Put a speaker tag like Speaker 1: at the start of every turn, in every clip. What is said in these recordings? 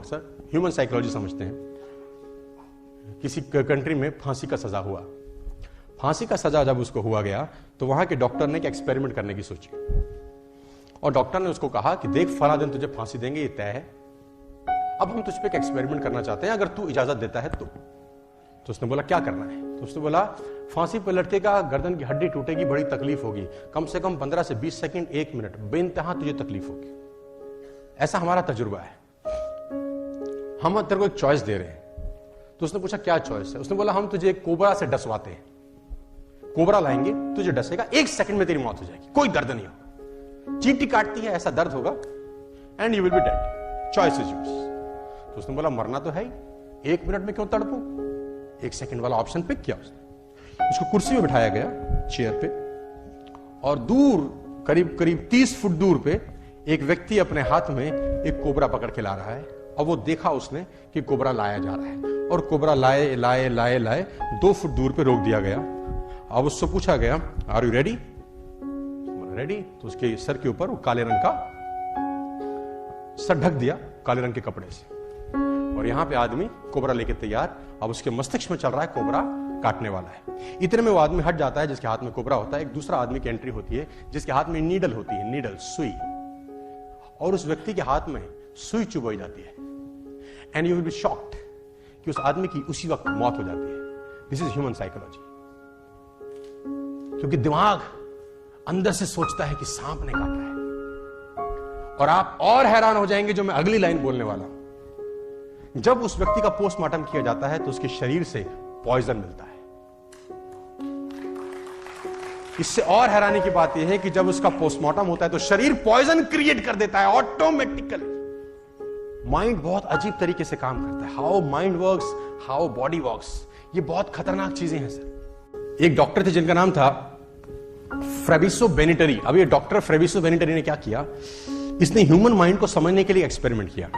Speaker 1: अक्सर human psychology समझते हैं। किसी कंट्री में फांसी का सजा हुआ। फांसी का सजा जब उसको हुआ गया तो वहां के डॉक्टर ने एक एक्सपेरिमेंट करने की सोची और डॉक्टर ने उसको कहा कि देख फला दिन तुझे फांसी देंगे, ये तय है। अब हम तुझ पे एक एक्सपेरिमेंट करना चाहते हैं, अगर तू इजाजत देता है तो उसने बोला क्या करना है? तो उसने बोला फांसी पर लटकेगा, गर्दन की हड्डी टूटेगी, बड़ी तकलीफ होगी, कम से कम 15 से 20 सेकंड, 1 मिनट, बेइंतहा तुझे तकलीफ होगी। ऐसा हमारा तजुर्बा है। हम तेरे को एक चॉइस दे रहे हैं। तो उसने पूछा क्या चॉइस है? उसने बोला हम तुझे एक कोबरा से डसवाते हैं, कोबरा लाएंगे, तुझे डसेगा, 1 सेकंड में तेरी मौत हो जाएगी, कोई दर्द नहीं होगा, चींटी काटती है ऐसा दर्द होगा and you will be dead, choice is yours. तो उसने बोला मरना तो है ही, 1 मिनट में क्यों तड़पूं? 1 सेकंड वाला ऑप्शन पिक किया उसने। उसको कुर्सी में बिठाया गया, चेयर पे, और दूर करीब करीब 30 फुट दूर पे एक व्यक्ति अपने हाथ में एक कोबरा पकड़ के ला रहा है और वो देखा उसने कि कोबरा लाया जा रहा है और कोबरा लाए लाए लाए लाए 2 फुट दूर पे रोक दिया गया। अब उससे पूछा गया आर यू रेडी? रेडी। तो उसके सर के ऊपर वो काले रंग का सर ढक दिया काले रंग के कपड़े से, और यहां पे आदमी कोबरा लेके तैयार। अब उसके मस्तिष्क में चल रहा है कोबरा काटने वाला है। इतने में वो आदमी हट जाता है जिसके हाथ में कोबरा होता है। एक दूसरा आदमी की एंट्री होती है जिसके हाथ में नीडल होती है, नीडल, सुई, और उस व्यक्ति के हाथ में सुई चुभोई जाती है and you will be shocked कि उस आदमी की उसी वक्त मौत हो जाती है। This is human psychology. क्योंकि दिमाग अंदर से सोचता है कि सांप ने काटा है, और आप और हैरान हो जाएंगे जो मैं अगली लाइन बोलने वाला हूं। जब उस व्यक्ति का पोस्टमार्टम किया जाता है तो उसके शरीर से पॉइजन मिलता है। इससे और हैरानी की बात यह है कि जब उसका पोस्टमार्टम होता है तो शरीर पॉइजन क्रिएट कर देता है ऑटोमेटिकली। माइंड बहुत अजीब तरीके से काम करता है। How mind works, how body works, ये बहुत खतरनाक चीजें हैं सर। एक डॉक्टर थे जिनका नाम था फ्रेबिसो बेनिटरी। अब ये डॉक्टर फ्रेबिसो बेनिटरी ने क्या किया, इसने ह्यूमन माइंड को समझने के लिए एक्सपेरिमेंट किया।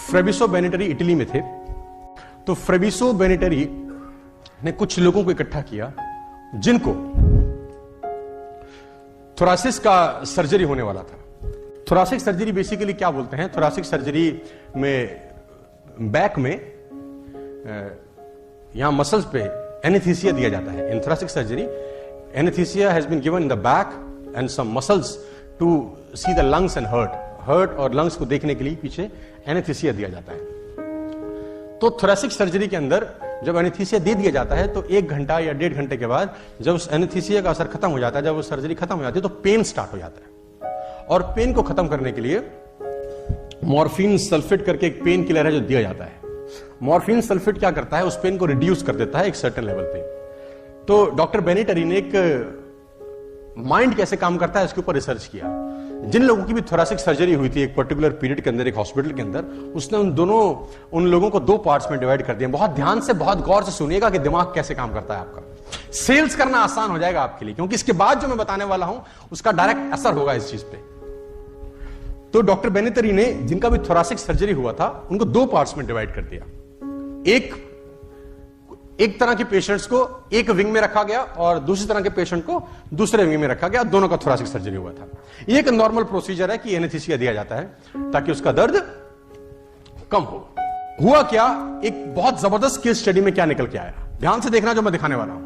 Speaker 1: फ्रेबिसो बेनिटरी इटली में थे। तो फ्रेबिसो बेनिटरी ने कुछ लोगों को इकट्ठा किया जिनको थोरासिस का सर्जरी होने वाला था। थोरासिक सर्जरी बेसिकली क्या बोलते हैं? थोरासिक सर्जरी में बैक में यहां मसल्स पे एनेस्थीसिया दिया जाता है। In thoracic surgery anaesthesia has been given in the back and some muscles to see the lungs and heart और लंग्स को देखने के लिए पीछे एनेस्थीसिया दिया जाता है। तो थोरासिक सर्जरी के अंदर जब एनेस्थीसिया दे दिया जाता है तो 1 घंटा या 1.5 घंटे के बाद जब उस एनेस्थीसिया का असर खत्म हो जाता है, जब वो सर्जरी खत्म हो जाती है तो पेन स्टार्ट हो जाता है। और पेन को खत्म करने के लिए मॉर्फिन सल्फेट करके एक पेन किलर है जो दिया जाता है। मॉर्फिन सल्फेट क्या करता है, उस पेन को रिड्यूस कर देता है एक सर्टेन लेवल पे। तो डॉक्टर बेनिटरी ने एक माइंड कैसे काम करता है इसके ऊपर रिसर्च किया। जिन लोगों की भी थोरासिक सर्जरी हुई थी एक पर्टिकुलर पीरियड के अंदर एक हॉस्पिटल के अंदर, उसने उन लोगों को 2 पार्ट्स में डिवाइड कर दिया। बहुत ध्यान से, बहुत गौर से सुनिएगा कि दिमाग कैसे काम करता है आपका। सेल्स करना आसान हो जाएगा आपके लिए, क्योंकि इसके बाद जो मैं बताने वाला हूं उसका डायरेक्ट असर होगा इस चीज पे। तो डॉक्टर बेनिटरी ने जिनका भी थोरासिक सर्जरी हुआ था उनको 2 पार्ट्स में डिवाइड कर दिया। एक तरह के पेशेंट्स को एक विंग में रखा गया और दूसरी तरह के पेशेंट को दूसरे विंग में रखा गया। दोनों का थोरासिक सर्जरी हुआ था। ये एक नॉर्मल प्रोसीजर है कि एनेस्थीसिया दिया जाता है ताकि उसका दर्द कम हो। हुआ क्या, एक बहुत जबरदस्त केस स्टडी में क्या निकल के आया, ध्यान से देखना जो मैं दिखाने वाला हूं।